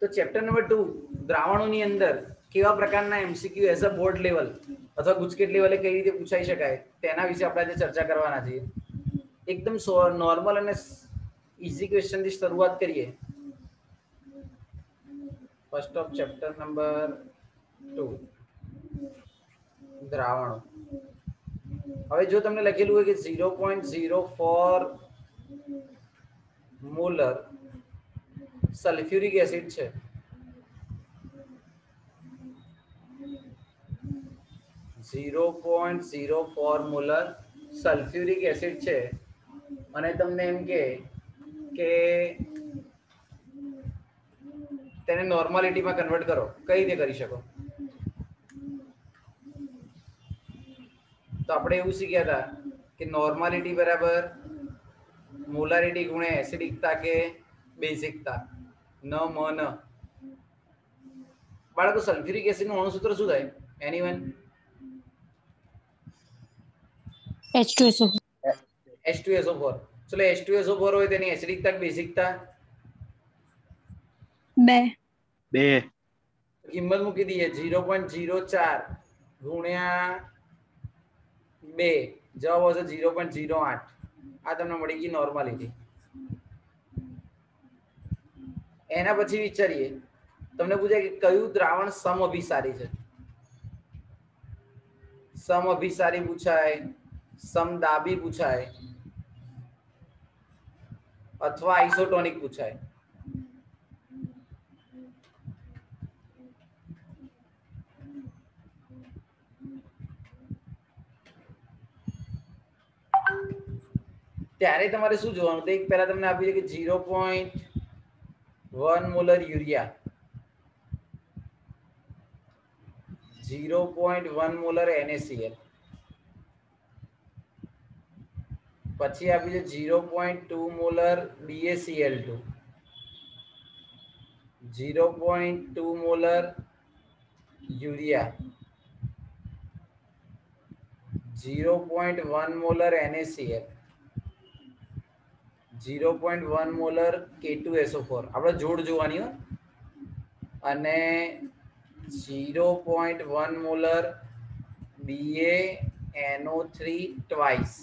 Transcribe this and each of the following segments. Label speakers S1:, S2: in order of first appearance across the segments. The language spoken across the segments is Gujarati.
S1: તો ચેપ્ટર નંબર 2 દ્રાવણોની અંદર કેવા પ્રકારના MCQ as a board level અથવા ગુજકેટ લેવલે કઈ રીતે પૂછાઈ શકાય તેના વિશે આપણે આજે ચર્ચા કરવાના છીએ. એકદમ નોર્મલ અને ઇઝી ક્વેશ્ચન થી શરૂઆત કરીએ. First of chapter number 2 દ્રાવણો. હવે જો તમને લખેલું હોય કે 0.04 મોલર સલ્ફ્યુરિક એસિડ છે, મોલર સલ્ફ્યુરિક એસિડ છે અને તમને એમ કે તેને નોર્માલિટીમાં કન્વર્ટ કરો, કઈ રીતે કરી શકો? તો આપણે એવું શીખ્યા હતા કે નોર્માલિટી બરાબર મોલારિટી ગુણ્યા એસિડિકતા કે બેઝિકતા, ન મ ન. બાળકો સલ્ફ્યુરિક એસિડ નું અણુસૂત્ર શું થાય? એનીવન? H2SO4. ચલો H2SO4 હોય તેની એસિડિકતા કે બેઝિકતા?
S2: 2.
S1: કિંમત મૂકી દઈએ 0.04 ગુણ્યા 2, જવાબ આવશે 0.08. આ તમને મળી ગઈ નોર્માલિટી. એના પછી વિચારીએ, તમને પૂછાય કે કયું દ્રાવણ સમઅભિસારી છે? સમઅભિસારી પૂછાય, સમદાબી પૂછાય અથવા આઇસોટોનિક પૂછાય. ત્યારે તમારે શું જોવાનું? તો એક પહેલા તમને આપ્યું છે કે 0.1 મોલર યુરિયા, 0.1 મોલર NaCl, પછી આપ્યું છે 0.2 molar BaCl2, 0.2 molar urea, 0.1 molar NaCl, 0.1 molar K2SO4. આપણે જોડ જોવાની હો. અને 0.1 મોલર BaNO3 ટ્વાઇસ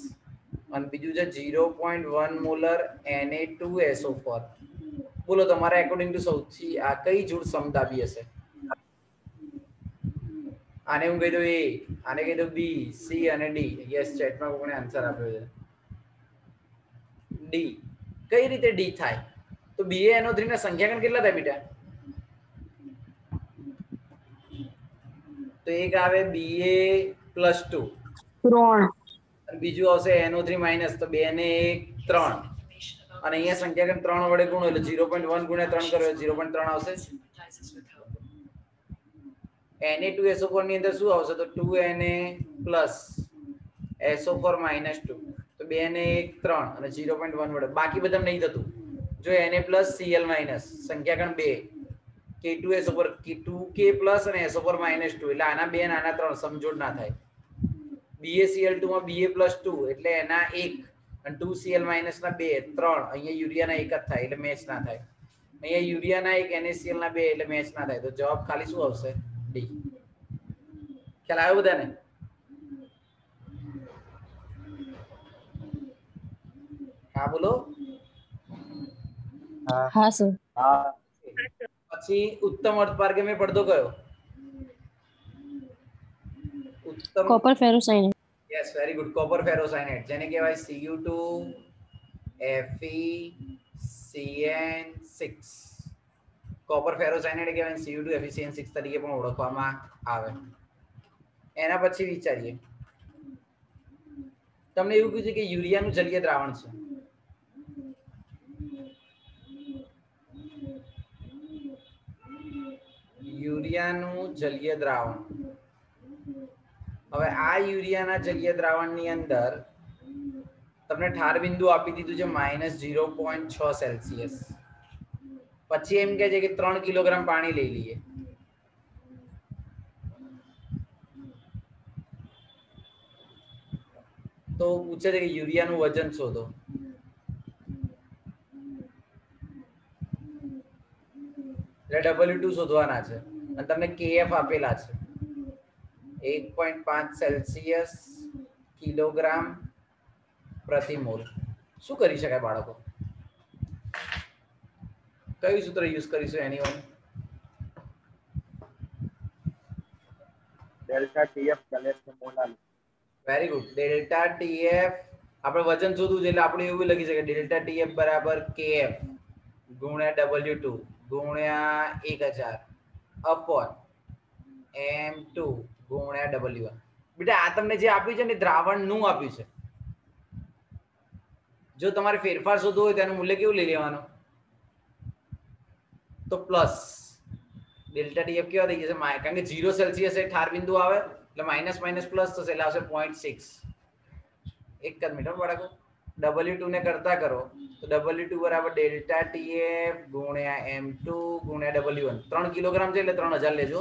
S1: અને બીજું છે 0.1 મોલર Na2SO4. બોલો તમારા એકોર્ડિંગ ટુ સૌથી આ કઈ જોડ સમદાબી હશે? આને હું કહી દઉં A, આને કહી દઉં B, C અને D. યસ, ચેટમાં કોણે આન્સર આપ્યો છે D. કઈ રીતે D થાય? તો BaNO3 ના સંખ્યાકણ કેટલા થાય બેટા? તો એક આવે Ba+2
S2: 3.
S1: અને બીજું આવશે NO3 માઇનસ, તો 2 ને 1 3 અને અહીંયા સંખ્યાકણ 3 વડે ગુણો એટલે 0.1 ગુણ્યા 3 કરો 0.3 આવશે. Na2SO4 ની અંદર શું આવશે? તો 2Na પ્લસ SO4 માઇનસ 2, તો 2 ને 1 3 અને 0.1 વડે. બાકી બધા નહીં થતું. જો Na પ્લસ Cl માઇનસ સંખ્યાકણ 2, K2SO4 2K પ્લસ અને SO4 માઇનસ 2 એટલે આના 2 અને આના 3 સમજોડ ના થાય. BaCl2 માં Ba+2 એટલે એના 1 અને 2Cl માઇનસ ના 2 3, અહીંયા યુરિયાના 1 જ થાય એટલે મેચ ના થાય. અહીંયા યુરિયાના 1 NaCl ના 2 એટલે મેચ ના થાય. તો જવાબ ખાલી શું આવશે? D. ખ્યાલ આવ્યો બધાને? હા બોલો.
S2: હા સર.
S1: પછી ઉત્તમ અર્ધપારગમ્ય પડદો કયો? ઉત્તમ
S2: copper ferrocyanate.
S1: Yes, very good. Copper ferrocyanate, જેને કહેવાય Cu2 FeCN6. કોપર ફેરોસાયનેટ કહેવાય Cu2 FeCN6 તરીકે પણ ઓળખવામાં આવે. એના પછી વિચારીએ, તમને એવું કીધું કે યુરિયાનું જલીય દ્રાવણ છે. યુરિયાનું જલીય દ્રાવણ. હવે આ યુરિયાના જલીય દ્રાવણની અંદર તમને ઠાર બિંદુ આપી દીધું છે -0.6 સેલ્સિયસ. પછી એમ કહે છે કે 3 કિલોગ્રામ પાણી લઈ લઈએ. તો પૂછે છે કે યુરિયાનું વજન શોધો. એટલે W2 શોધવાના છે અને તમને KF આપેલા છે 1.5 સેલ્સિયસ કિલોગ્રામ પ્રતિ મોલ. શું કરી શકાય બાળકો? કયું સૂત્ર યુઝ કરીશું anyone?
S3: Delta TF Ganesh મોલાલ.
S1: Very good. Delta TF આપણે વજન શોધવું છે એટલે આપણે એવું લખી શકીએ ડેલ્ટા ટીએફ બરાબર KF ગુણ્યા W2 ગુણ્યા 1000 અપોન M2 ગુણ્યા W1. બેટા આ તમને જે આપ્યું છે ને દ્રાવણ નું આપ્યું છે. જો તમારે ફેરફાર શોધવો હોય તેનું મૂલ્ય કેવું લઈ લેવાનું? તો પ્લસ ડેલ્ટા ટીએફ કેવા થઈ જશે? કારણ કે 0 સેલ્સિયસ એ ઠાર બિંદુ આવે એટલે માઇનસ માઇનસ પ્લસ થશે એટલે આવશે 0.6. એક જ મિનિટ બાળકો. W2 ને કરતા કરો તો W2 બરાબર ડેલ્ટા ટીએફ ગુણ્યા M2 ગુણ્યા W1. 3 કિલોગ્રામ છે એટલે 3000 લેજો.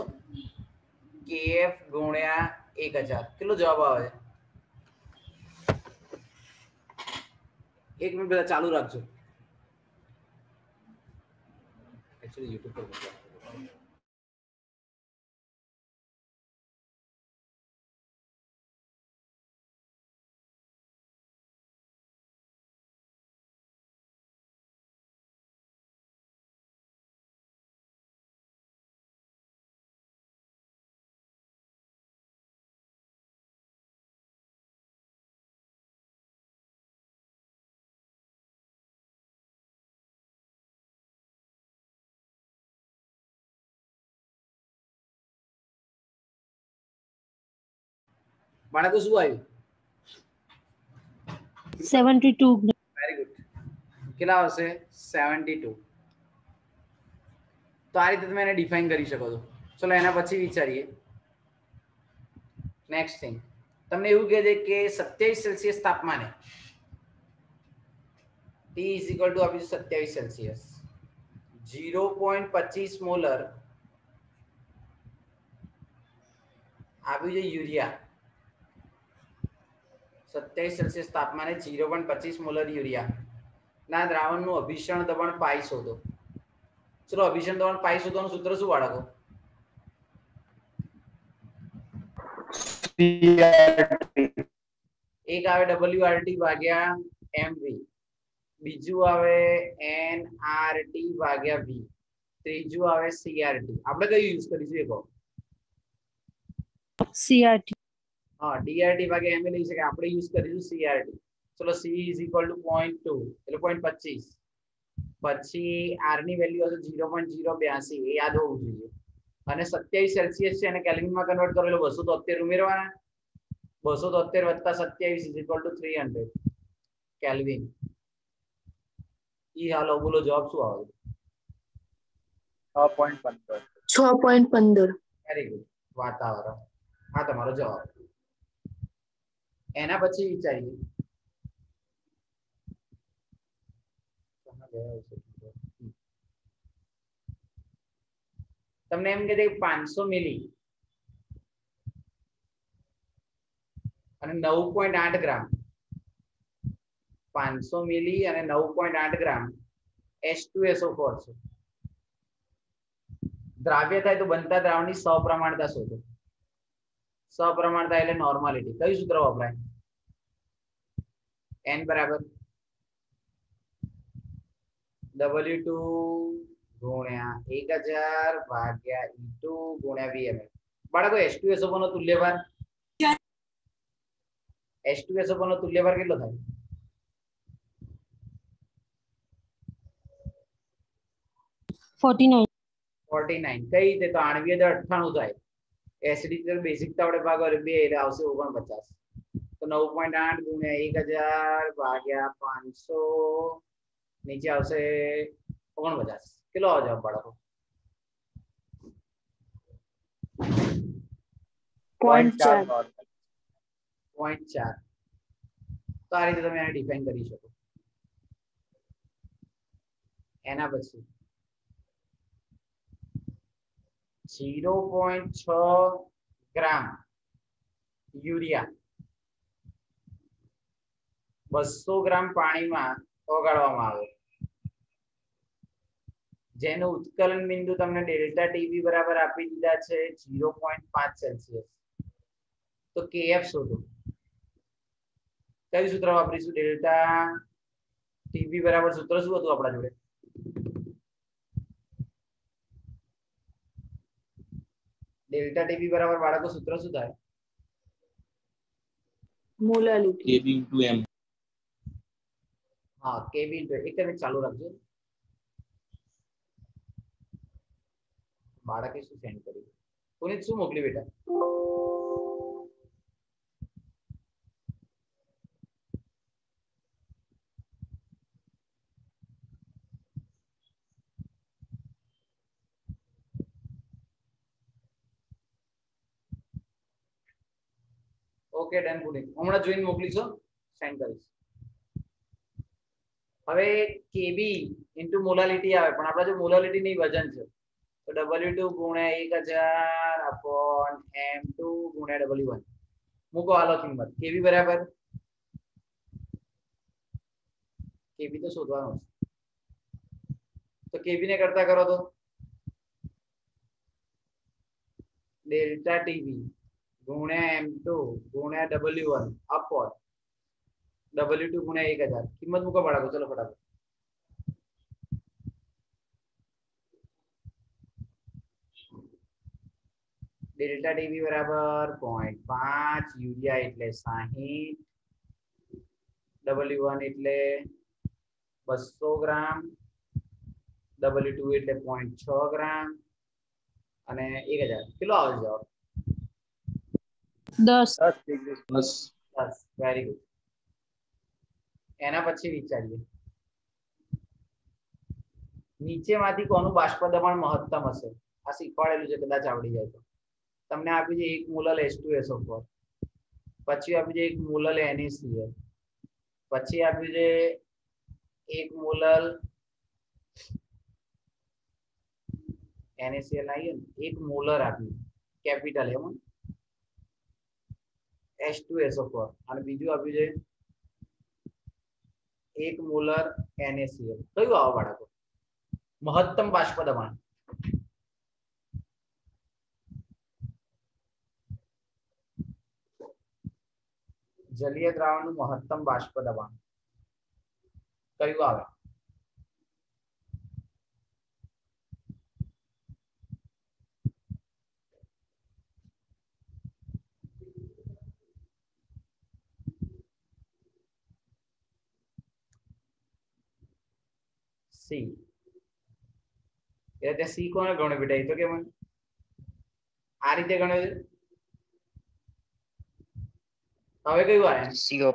S1: KF ગુણ્યા 1000 કેટલો જવાબ આવે? એક મિનિટ પહેલા ચાલુ રાખજો. એકચ્યુઅલી YouTube પર બાળકો શું આવ્યું?
S2: 72.
S1: Very good. કેટલા આવશે? 72. તો આ રીતે તમે એને ડિફાઇન કરી શકો છો. ચલો એના પછી વિચારીએ. નેક્સ્ટ થિંગ તમને એવું કહે છે કે 27 સેલ્સિયસ તાપમાને T = આપ્યું 27 સેલ્સિયસ 0.25 મોલર આપ્યું છે યુરિયા. 27 સેલ્સિયસ તાપમાને 0.25 મોલર યુરિયા ના દ્રાવણનું અભિષણ દબાણ પાઈ શોધો. ચલો અભિષણ દબાણ પાઈ શોધવાનું સૂત્ર શું બાળકો? એક આવે WRT ભાગ્યા MV, બીજું આવે NRT ભાગ્યા V, ત્રીજું આવે CRT. આપણે કયું યુઝ કરીશું એ કહો?
S2: CRT.
S1: હા, DRT ભાગ્યા MA લઈ શકે. આપણે યુઝ કરીશું CRT. ચલો C = 0.2 એટલે 0.25. પછી R ની વેલ્યુ હશે 0.082 એ યાદ હોવું જોઈએ. અને 27 સેલ્સિયસ છે અને કેલ્વિનમાં કન્વર્ટ કરો એટલે 273 ઉમેરવાના. 273 + 27 = 300 કેલ્વિન. ઈ હાલો બોલો જવાબ શું આવે?
S3: 6.15.
S2: 6.15.
S1: Very good. વાતાવરણ. આ તમારો જવાબ. એના પછી વિચારીએ તમને એમ કે 500 મિલી અને 9.8 ગ્રામ 500 મિલી અને 9.8 ગ્રામ H2SO4 છે. દ્રાવ્ય થાય તો બનતા દ્રાવણની સપ્રમાણતા શોધો. સપ્રમાણતા એટલે નોર્માલિટી. કયું સૂત્ર વપરાય? N બરાબર W2 ગુણ્યા 1000 ભાગ્યા E2 ગુણ્યા VML. બાળકો H2SO4 નો તુલ્યભાર H2SO4 નો તુલ્યભાર કેટલો થાય?
S2: 49.
S1: 49. કઈ રીતે? તો આણ્વીય દળ 98 થાય. એસિડિટી તો બેઝિકતા વડે ભાગો એટલે 2 એટલે આવશે 49. તો 9.8 ગુણ્યા 1000 ભાગ્યા 500 નીચે આવશે 49. કેટલો આવે જવાબ બાળકો?
S2: 0.4.
S1: 0.4. તો આ રીતે તમે એને ડિફાઇન કરી શકો. એના પછી 0.6 ગ્રામ યુરિયા 200 ગ્રામ પાણીમાં ઓગાળવામાં આવે. જેનું ઉત્કલન બિંદુ તમને ડેલ્ટા ટીબી બરાબર આપી દીધા છે 0.5 સેલ્સિયસ. તો kf શોધો. કયું સૂત્ર વાપરીશું? ડેલ્ટા ટીબી બરાબર સૂત્ર શું હતું આપણા જોડે? ડેલ્ટા ટીબી બરાબર બાળકો સૂત્ર શું થાય?
S2: મોલાલિટી.
S4: kb into m.
S1: હા, kb into એક મિનિટ ચાલુ રાખજો. બાળકે શું સેન્ડ કર્યું? પુનિત શું મોકલી બેટા? ઓકે ડન પુનિત, હમણાં જોઈને મોકલીશો, સેન્ડ કરીશ. હવે kb ઇન્ટુ મોલાલિટી આવે, પણ આપણા જો મોલાલિટી ની વજન છે તો W2 ગુણ્યા 1000 અપોન M2 ગુણ્યા W1 મૂકો હાલો કિંમત. kb બરાબર kb તો શોધવાનો છે, તો kb ને કરતા કરો તો ડેલ્ટા ટીબી ગુણ્યા M2 ગુણ્યા W1 અપોન W2 ગુણ્યા 1000 કિંમત મૂકો બાળકો, ચલો ફટાફટ. ડેલ્ટા ટીબી બરાબર 0.5, યુરિયા એટલે 60, W1 એટલે 200 ગ્રામ, W2 એટલે 0.6 ગ્રામ અને 1000 કેટલો આવે જવાબ?
S2: 10.
S3: 10 ડિગ્રી.
S4: બસ
S1: 10. Very good. એના પછી વિચારીએ નીચેમાંથી કોનું બાષ્પ દબાણ મહત્તમ હશે? આ શીખવાડેલું છે, કદાચ આવડી જાય તો. તમને આપ્યું છે 1 મોલર H2SO4, પછી આપ્યું છે 1 મોલર NaCl, પછી આપ્યું છે 1 મોલર NaCl આવીએ ને 1 મોલર આપ્યું કેપિટલ એમ H2SO4 અને બીજું આપ્યું છે 1 મોલર NaCl. કયું આવો બાળકો મહત્તમ બાષ્પ દબાણ? જલીય દ્રાવણનું મહત્તમ બાષ્પ દબાણ કયું આવે? સી. એટલે સી કોને ગણ્યો બેટા? એ તો કે મને આ રીતે ગણ્યો છે. હવે કયું આવે?
S4: CO.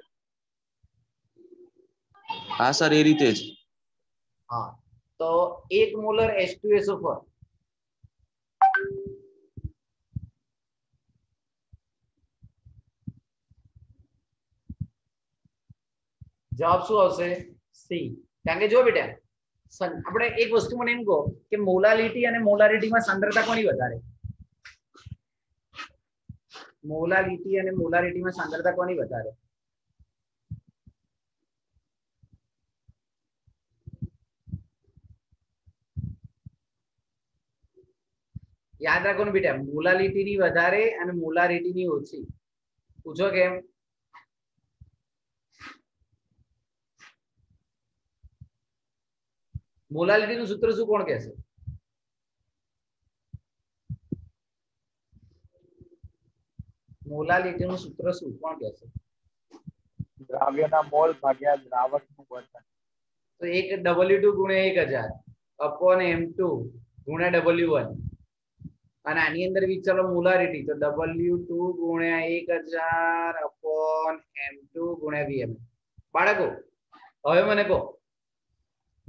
S4: હા સર, એ રીતે જ.
S1: હા, તો 1 મોલર H2SO4 જવાબ શું આવશે? સી. કારણ કે જો બેટા આપણે એક વસ્તુ મને એમ કહો કે મોલાલિટી અને મોલારિટીમાં સાંદ્રતા કોની વધારે? મોલાલિટી અને મોલારિટીમાં સાંદ્રતા કોની વધારે? યાદ રાખો ને બેટા, મોલાલિટી ની વધારે અને મોલારિટી ની ઓછી. પૂછો કેમ? મોલાલિટી નું સૂત્ર શું કોણ કહેશે? મોલાલિટી નું સૂત્ર શું કોણ કહેશે?
S3: દ્રાવ્યના મોલ ભાગ્યા દ્રાવકનું વજન.
S1: તો એક W2 ગુણ્યા 1000 અપોન M2 ગુણ્યા W1 અને આની અંદર વિચારો મોલારિટી, તો W2 ગુણ્યા 1000 અપોન M2 ગુણ્યા Vm. બાળકો હવે મને કહો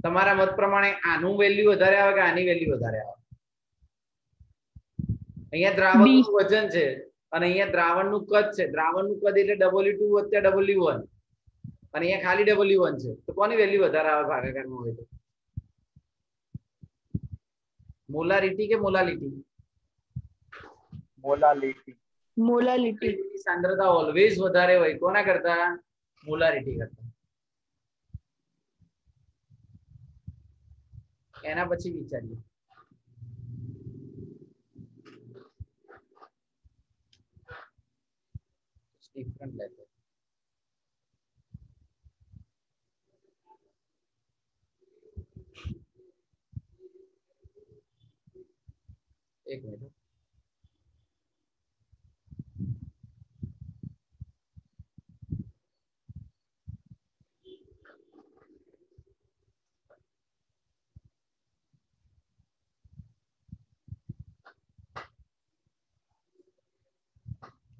S1: તમારા મત પ્રમાણે આનું વેલ્યુ વધારે આવે કે આની વેલ્યુ વધારે આવે? અહીંયા દ્રાવકનું વજન છે અને અહીંયા દ્રાવણનું કદ છે. દ્રાવણનું કદ એટલે W2 વત્તા W1 અને અહીંયા ખાલી W1 છે, તો કોની વેલ્યુ વધારે આવે ભાગાકારમાં હોય તો? મોલારિટી કે મોલાલિટી?
S3: મોલાલિટી.
S2: મોલાલિટી.
S1: સાંદ્રતા ઓલવેઝ વધારે હોય કોના કરતા? મોલારિટી કરતા. એના પછી વિચારીએ. ડિફરન્ટ લેતે. એક મિનિટ.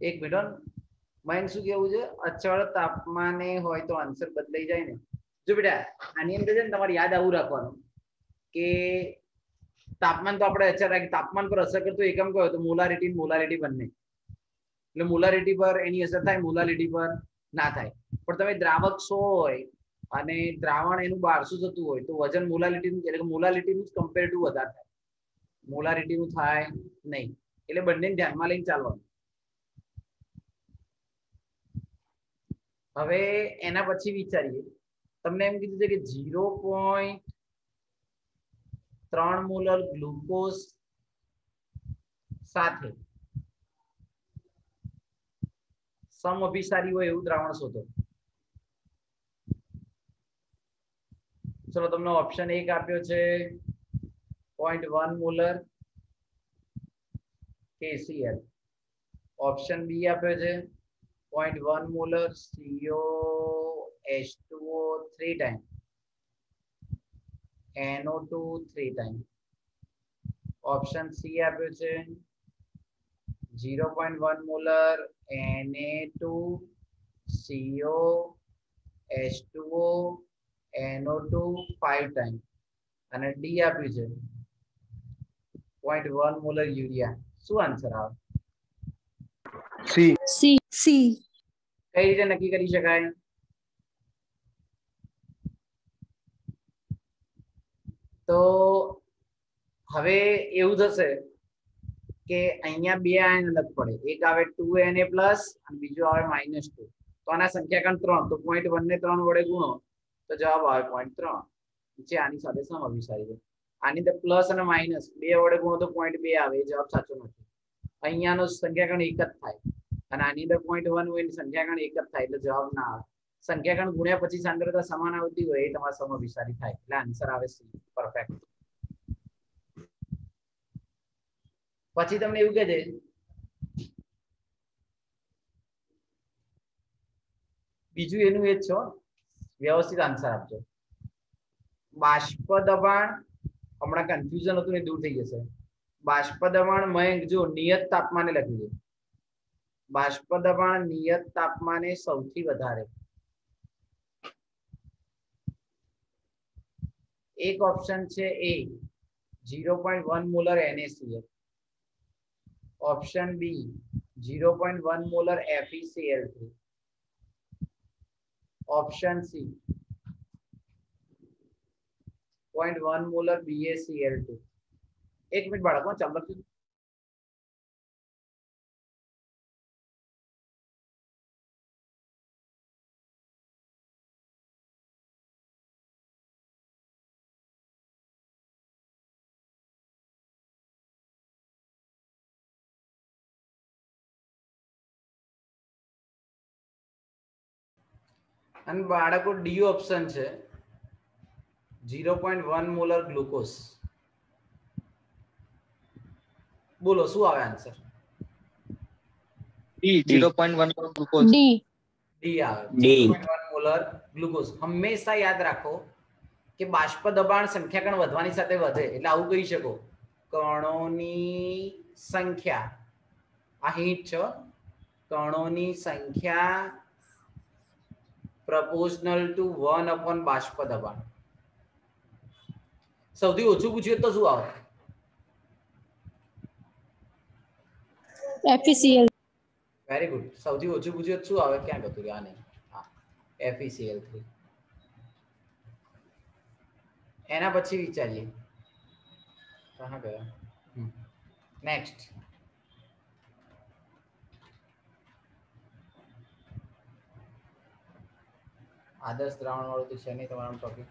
S1: એક મિનિટ. માઇન શું કેવું છે? અચળ તાપમાને હોય તો આન્સર બદલાઈ જાય ને. જો બેટા આની અંદર છે ને તમારે યાદ આવું રાખવાનું કે તાપમાન તો આપણે અચળ રાખી, તાપમાન પર અસર કરતો એકમ કયો તો મોલારિટી મોલારિટી બંને. એટલે મોલારિટી પર એની અસર થાય, મોલારિટી પર ના થાય. પણ તમે દ્રાવક 100 હોય અને દ્રાવણ એનું 1200 થતું હોય તો વજન મોલારિટી એટલે કે મોલારિટીનું કમ્પેરેટિવ વધારે થાય, મોલારિટીનું થાય નહીં. એટલે બંનેને ધ્યાનમાં લઈને ચાલવાનું. હવે એના પછી વિચારીએ. તમને એમ કીધું છે કે 0.3 મોલર ગ્લુકોઝ સાથે સમઅભિસારી હોય એવું દ્રાવણ શોધો. ચલો તમને ઓપ્શન 1 આપ્યો છે 0.1 મોલર KCl. ઓપ્શન બી આપ્યો છે 0.1 molar COH2O 3 time, NO2 3 time. Option C આપ્યો છે 0.1 molar Na2CO H2O NO2 5 time અને ડી આપ્યું છે 0.1 મોલર યુરિયા. શું આન્સર આવે?
S3: સી.
S2: સી. સી.
S1: કઈ રીતે નક્કી કરી શકાય? તો હવે એવું થશે કે અહીંયા બે આયન અલગ પડે. એક આવે 2Na+ અને બીજું આવે -2. તો આના સંખ્યાકાંડ 3, તો 0.1 ને 3 વડે ગુણો તો જવાબ આવે 0.3. જે આની સાથે સમઅભિસારી છે. આની અંદર પ્લસ અને માઇનસ બે વડે ગુણો તો 0.2 આવે. એ જવાબ સાચો નથી. અહીંયાનો સંખ્યાકાંડ એક જ થાય અને આની અંદર 0.1 હોય સંખ્યાકાંડ એક જ થાય એટલે જવાબ ના આવે. સંખ્યાકાંડ ગુણ્યા પછી સાંદ્રતા સમાન આવતી હોય એ તમારા સમઅભિસારી થાય. એટલે આન્સર આવે સી. પરફેક્ટ. પછી તમને એવું કહે છે બીજું એનું એ જ છો, વ્યવસ્થિત આન્સર આપજો. બાષ્પ દબાણ, હમણાં કન્ફ્યુઝન હતું ને દૂર થઈ જશે. બાષ્પ દબાણ મયંક જો નિયત તાપમાને લખ્યું છે. બાષ્પ દબાણ નિયત તાપમાને સૌથી વધારે. એક ઓપ્શન છે A 0.1 molar NaCl. Option B 0.1 molar FeCl3. Option C 0.1 molar BaCl2. એક મિનિટ બાળકો ચાલો લખજો. અને બાળકો ડી ઓપ્શન છે 0.1 મોલર ગ્લુકોઝ. બોલો શું આવે answer?
S3: D.
S4: 0.1 glucose.
S2: D.
S1: D આવે.
S4: ડી.
S1: 0.1 molar glucose. હંમેશા યાદ રાખો કે બાષ્પ દબાણ સંખ્યાકણ વધવાની સાથે વધે એટલે આવું કહી શકો કણોની સંખ્યા. આ હિન્ટ છે. કણોની સંખ્યા proportional to 1 બાષ્પ દબાણ. સૌથી ઓછું પૂછ્યું તો શું આવે?
S2: FeCl.
S1: Very good. સૌથી ઓછું પૂછ્યું શું આવે? ક્યાં ગયું આ નહીં. હા FeCl3. એના પછી વિચારીએ કહાં ગયા. નેક્સ્ટ આદર્શ દ્રાવણ વાળું તો છે નહીં તમારું ટોપિક.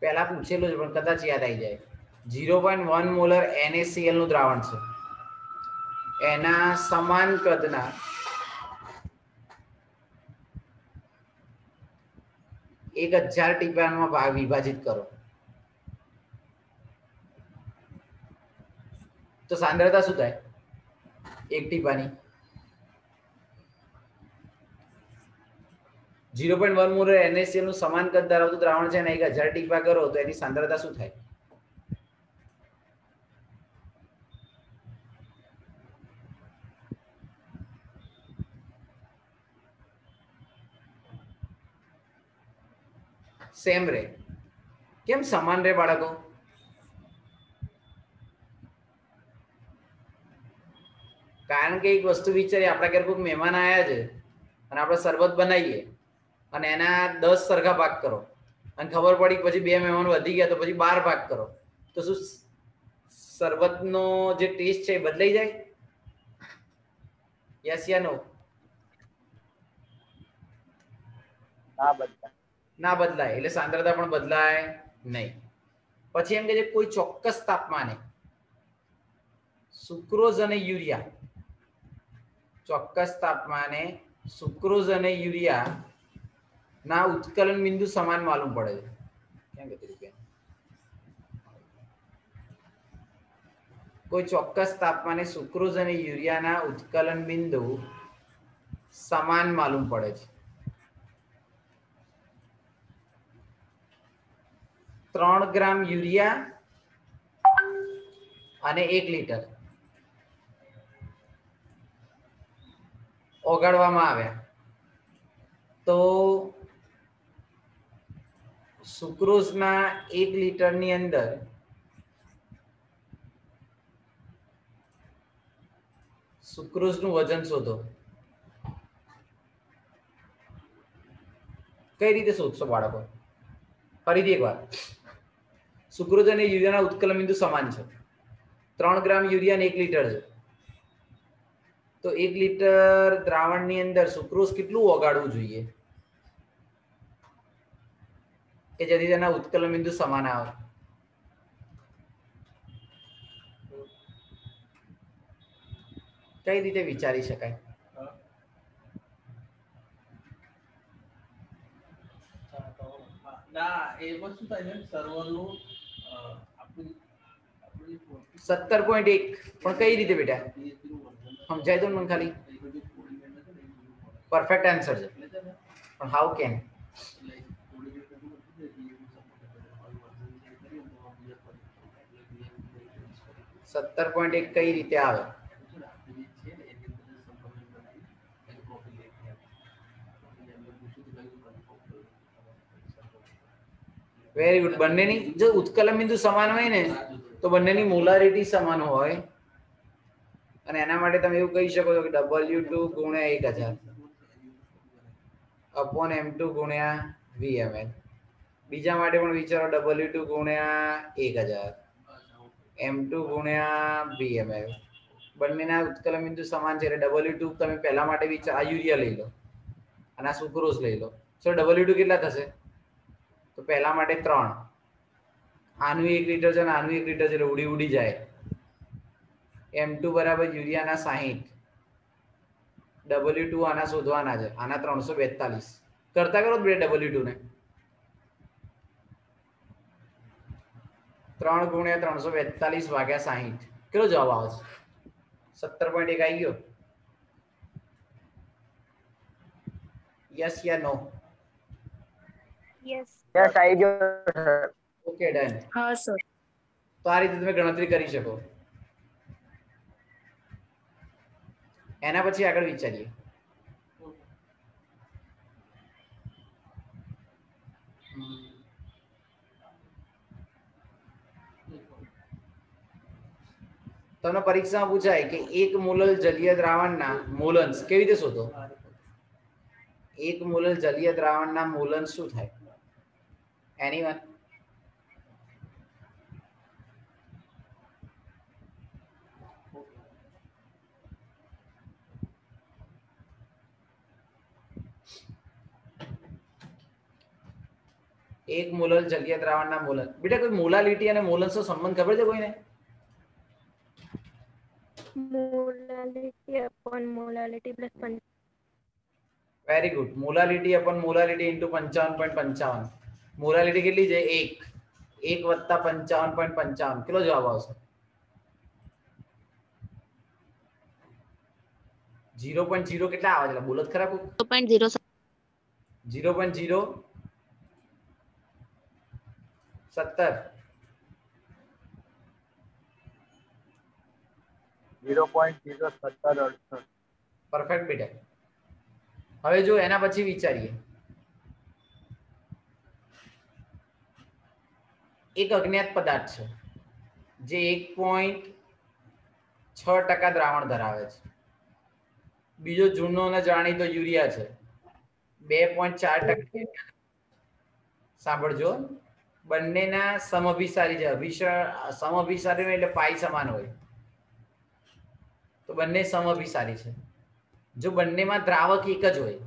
S1: પહેલા પૂછેલું છે પણ કદાચ યાદ આવી જાય. 0.1 મોલર NaCl નું દ્રાવણ છે. એના સમાન કદના 1000 ટીપામાં વિભાજિત કરો તો સાંદ્રતા શું થાય એક ટીપાની? 0.1 મોલર NaCl નું સમાન કદ ધરાવતું દ્રાવણ છે અને 1000 ટીપા કરો તો એની સાંદ્રતા શું થાય? સેમ રે. કેમ સમાન રે બાળકો? કારણ કે એક વસ્તુ વિચારીએ, આપણા ઘર કોઈ મહેમાન આવ્યા છે અને આપણે શરબત બનાવીએ અને એના 10 સરખા ભાગ કરો અને ખબર પડી કે પછી 2 મહેમાન વધી ગયા તો પછી 12 ભાગ કરો તો શું શરબતનો જે ટેસ્ટ છે એ બદલાઈ જાય? યસ યા નો? ના બદલાય. એટલે સાંદ્રતા પણ બદલાય નહીં. પછી એમ કે છે કોઈ ચોક્કસ તાપમાને સુક્રોઝ અને યુરિયા, ચોક્કસ તાપમાને સુક્રોઝ અને યુરિયા ના ઉત્કલન બિંદુ સમાન માલુમ પડે છે. કેમ કે કોઈ ચોક્કસ તાપમાને સુક્રોઝ અને યુરિયાના ઉત્કલન બિંદુ સમાન માલુમ પડે છે. 3 ગ્રામ યુરિયા અને 1 લીટર ઓગાળવામાં આવ્યા તો સુક્રોઝના 1 લીટરની અંદર સુક્રોઝનું વજન શોધો. કઈ રીતે શોધશો બાળકો? ફરીથી એકવાર. સુક્રોઝ અને યુરિયાના ઉત્કલન બિંદુ સમાન છે. 3 ગ્રામ યુરિયા અને 1 લીટર છે. તો 1 લીટર દ્રાવણની અંદર સુક્રોઝ કેટલું ઓગાળવું જોઈએ કે જેથી તેના ઉત્કલન બિંદુ સમાન આવે? કઈ રીતે વિચારી શકાય? ના એ વસ્તુ થાય છે સર્વરનું 17.1 પણ કઈ રીતે બેટા સમજાય તો મને ખાલી. પરફેક્ટ આન્સર છે પણ હાઉ કેન? 17.1 કઈ રીતે આવે? Very good. બંનેની જો ઉત્કલન બિંદુ સમાન હોય ને તો બંનેની મોલારિટી સમાન હોય અને એના માટે તમે એવું કહી શકો છો કે W2 ગુણ્યા 1000 અપોન M2 ગુણ્યા VML. બીજા માટે પણ વિચારો W2 ગુણ્યા 1000 M2 ગુણ્યા VML. બંનેના ઉત્કલન બિંદુ સમાન છે એટલે W2 તમે પહેલા માટે વિચાર આ યુરિયા લઈ લો અને આ સુક્રોઝ લઈ લો. સો W2 કેટલા થશે? તો પહેલા માટે 3. આનું 1 લીટર છે અને આનું 1 લીટર છે એટલે ઉડી જાય. M2 બરાબર યુરિયાના 60. W2 આના શોધવાના છે. આના 342. કરતા કરો બે W2 ને. 3 ગુણ્યા 342 ભાગ્યા 60. કેટલો જવાબ આવે છે? 17.1 આવી ગયો? યસ યા નો?
S2: યસ
S3: આવી ગયો સર.
S1: Okay done.
S2: હા સર.
S1: તો આ રીતે તમે ગણતરી કરી શકો. એના પછી આગળ વિચારીએ. તમને પરીક્ષામાં પૂછાય કે 1 મોલર જલીય દ્રાવણના મોલન્સ કેવી રીતે શોધો? 1 મોલર જલીય દ્રાવણના મોલન્સ શું થાય? એનીવન? 1 મોલર જગ્યા દ્રાવણના મોલર. બેટા કોઈ મોલાલિટી અને મોલન્સ નો સંબંધ ખબર છે કોઈને?
S5: Molality upon molality plus 5.
S1: Very good. Molality upon molality into 55.55. Molality કેટલી છે? 1. 1 વત્તા 55.55. કેટલો જવાબ આવશે? 0.0 કેટલા આવે છે? બોલો જ ખરા કોઈ?
S6: 0.0
S1: 0.0 17.
S3: 0.01768.
S1: પરફેક્ટ બેટા. હવે જો એના પછી વિચારીએ. એક અજ્ઞાત પદાર્થ છે જે 1.6% દ્રાવણ ધરાવે છે. બીજો જૂનો અને જાણીતો યુરિયા છે 2.4%. સાંભળજો, બંનેના સમઅભિસારી છે. સમઅભિસારી એટલે પાઈ સમાન હોય તો બંને સમઅભિસારી છે. જો બંનેમાં દ્રાવક એક જ હોય,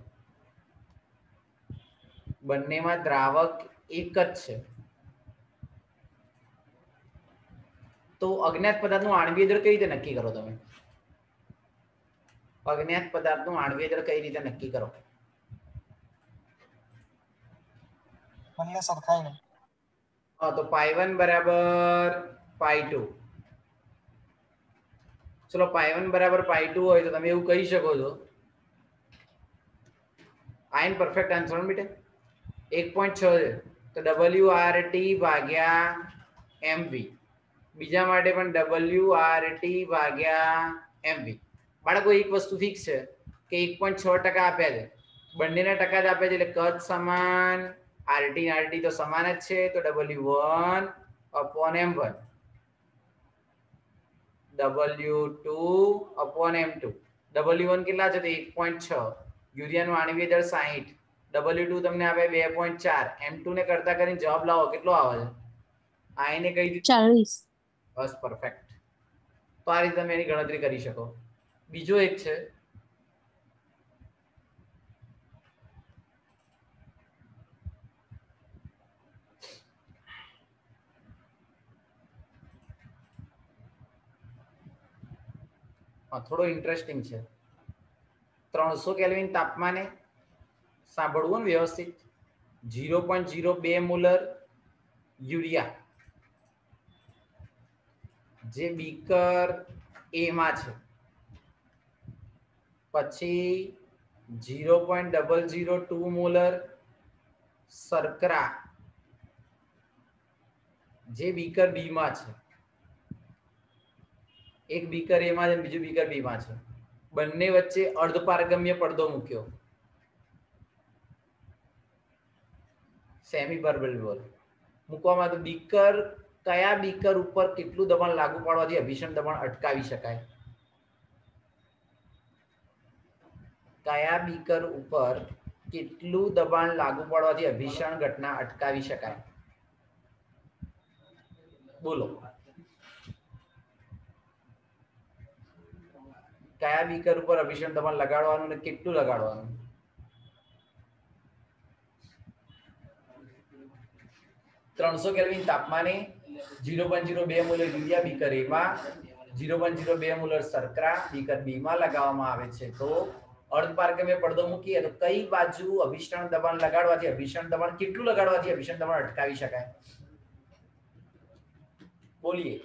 S1: બંનેમાં દ્રાવક એક જ છે, તો અજ્ઞાત પદાર્થનું આણ્વિય દળ કઈ રીતે નક્કી કરો તમે? અજ્ઞાત પદાર્થનું આણ્વિય દળ કઈ રીતે નક્કી કરો?
S3: બંને સરખાઈ નહીં.
S1: હા, તો પાઈ1 બરાબર પાઈ2. ચલો પાઈ1 બરાબર પાઈ2 હોય તો તમે એવું કહી શકો છો, આઈન પરફેક્ટ આન્સર બેટા 1.6 છે તો WRT ભાગ્યા MV. બીજા માટે પણ WRT ભાગ્યા MV. બાળકો એક વસ્તુ ફિક્સ છે કે 1.6% આપ્યા છે, બંનેના ટકા જ આપ્યા છે એટલે કદ સમાન, RT ને RT તો સમાન જ છે તો W1 upon M1, W2 upon M2. W1 કેટલા છે તો 1.6, યુરિયાનું આણ્વિય દળ 60, W2 તમને આપે 2.4, M2 ને કરતા કરીને જવાબ લાવો કેટલો આવે છે? આ એને કઈ રીતે?
S6: 40.
S1: બસ પરફેક્ટ. તો આ રીતે તમે એની ગણતરી કરી શકો. બીજો એક છે થોડો ઇન્ટરેસ્ટિંગ છે. 300 કેલ્વિન તાપમાને, સાંભળવું ને વ્યવસ્થિત, 0.02 મોલર યુરિયા જે બીકર A માં છે, પછી 0.002 મોલર શર્કરા જે બીકર B માં છે. એક બીકર A માં છે, બીજું બીકર B માં છે. બંને વચ્ચે અર્ધપારગમ્ય પડદો મૂક્યો, સેમી પરમેબલ મૂકવામાં. તો બીકર, કયા બીકર ઉપર કેટલું દબાણ લાગુ પાડવાથી અભિષણ દબાણ અટકાવી શકાય? કયા બીકર ઉપર કેટલું દબાણ લાગુ પાડવાથી અભિષણ ઘટના અટકાવી શકાય? બોલો, કયા બીકર ઉપર અભિષણ દબાણ લગાડવાનું અને કેટલું લગાડવાનું? ત્રણસો કેલ્વિન તાપમાને 0.02 મોલર યુરિયા બીકર A માં, 0.02 મોલર શર્કરા બીકર B માં લગાવવામાં આવે છે. તો અર્ધપારગમ્ય પડદો મૂકીએ તો કઈ બાજુ અભિષણ દબાણ લગાડવાથી અભિષણ દબાણ કેટલું લગાડવાથી અભિષણ દબાણ અટકાવી શકાય? બોલીએ.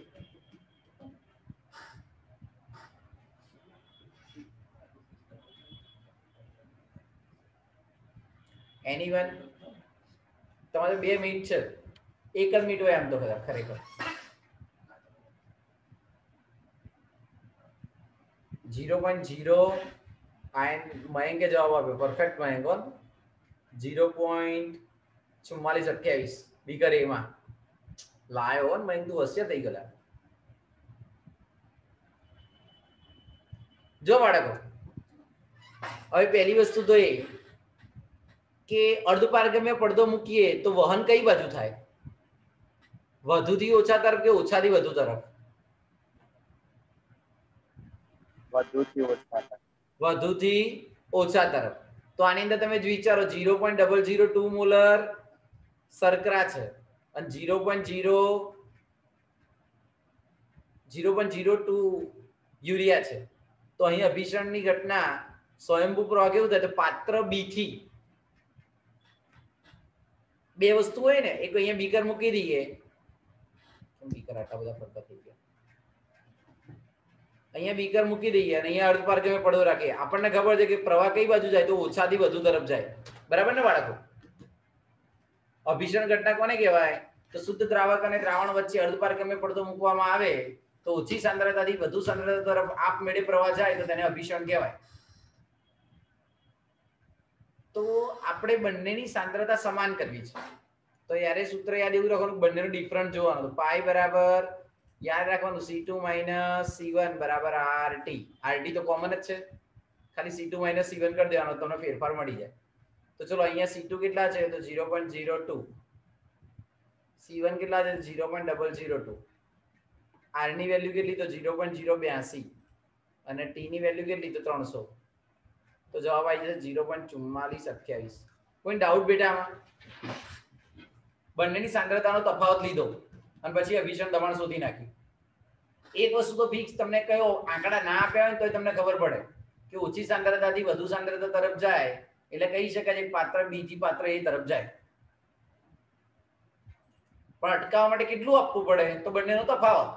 S1: એનીવન? તમારે 2 મિનિટ છે. 1 જ મિનિટ હોય આમ તો ખરેખર. 0.0 મયંકે જવાબ આપ્યો. પરફેક્ટ મયંક. 0.4428 બીકર A માં લાયો ને મયંક, તું હોશિયાર થઈ ગયો. જો બાળકો, હવે પહેલી વસ્તુ તો એ કે અર્ધપારગમ્ય પડદો મૂકીએ તો વહન કઈ બાજુ થાય? વધુથી ઓછા તરફ કે ઓછાથી વધુ તરફ?
S3: વધુથી ઓછા તરફ.
S1: વધુથી ઓછા તરફ. તો આની અંદર તમે જ વિચારો, 0.002 મોલર શર્કરા છે અને 0.02 યુરિયા છે, તો અહીં અભિસરણની ઘટના સ્વયંભૂ પ્રવાહ કેવું થાય? તો પાત્ર બી થી બે વસ્તુ હોય ને, એક અહીંયા બીકર મૂકી દઈએ, બીકર આટલા બધા ફરતા થઈ ગયા, અહીંયા બીકર મૂકી દઈએ અને અહીંયા અર્ધપારગમ્ય પડદો રાખીએ. આપણને ખબર છે કે પ્રવાહ કઈ બાજુ જાય? તો ઓછાથી વધુ તરફ જાય. બરાબર ને બાળકો? અભિસરણ ઘટના કોને કહેવાય? તો શુદ્ધ દ્રાવક અને દ્રાવણ વચ્ચે અર્ધપારગમ્ય પડદો મૂકવામાં આવે તો ઓછી સાંદ્રતાથી વધુ સાંદ્રતા તરફ આપમેળે પ્રવાહ જાય તો તેને અભિસરણ કહેવાય. તો આપણે બંનેની સાંદ્રતા સમાન કરવી છે. તો યારે સૂત્ર યાદ એવું રાખવાનું, બંનેનો ડિફરન્સ જોવાનો. તો પાઈ બરાબર યાદ રાખવાનું C2 - C1 બરાબર RT. RT તો કોમન જ છે, ખાલી C2 - C1 કરી દેવાનો, તમને ફેરફાર મળી જાય. તો ચલો અહીંયા C2 કેટલા છે? તો 0.02. C1 કેટલા છે? 0.002. R ની વેલ્યુ કેટલી? તો 0.082 અને T ની વેલ્યુ કેટલી? તો 300. તો જવાબ આવી જશે 0.4428. કોઈ ડાઉટ બેટા આમાં? બંનેની સાંદ્રતાનો તફાવત લીધો અને પછી અભિસરણ દબાણ શોધી નાખ્યું. એક વસ્તુ તો ફિક્સ, તમને કયો આંકડા ના આપ્યા હોય તો તમને ખબર પડે કે ઓછી સાંદ્રતાથી વધુ સાંદ્રતા તરફ જાય એટલે કહી શકાય કે પાત્ર બી થી પાત્ર એ તરફ જાય. પણ અટકાવવા માટે કેટલું આપવું પડે? તો બંનેનો તફાવત,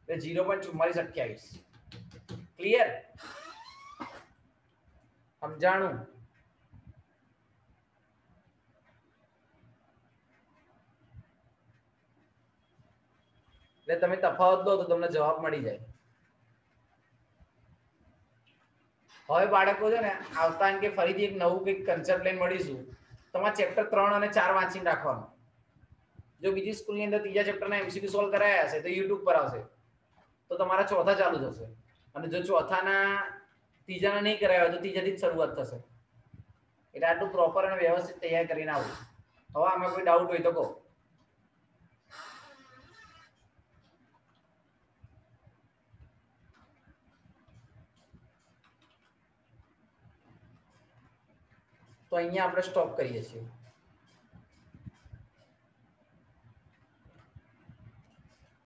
S1: એટલે 0.4428. ક્લિયર? સમજાણું? એટલે તમે તફાવત દો તો તમને જવાબ મળી જાય. હવે બાળકો છે ને આવતા અંકે ફરીથી એક નવું કંઈક કન્સેપ્ટ લઈને મળીશું. તમારે ચેપ્ટર 3 અને 4 વાંચીને રાખવાનું. જો બીજી સ્કૂલની અંદર ત્રીજા ચેપ્ટરના MCQ સોલ્વ કરાયા હશે તો YouTube પર આવશે, તો તમારા ચોથા ચાલુ થશે. અને જો ચોથાના ત્રીજાના નહીં કરાયા હોય તો ત્રીજાથી જ શરૂઆત થશે. એટલે આટલું પ્રોપર અને વ્યવસ્થિત તૈયાર કરીને આવું. હવે આમાં કોઈ ડાઉટ હોય તો કહો. તો અહીંયા આપણે સ્ટોપ કરીએ છીએ.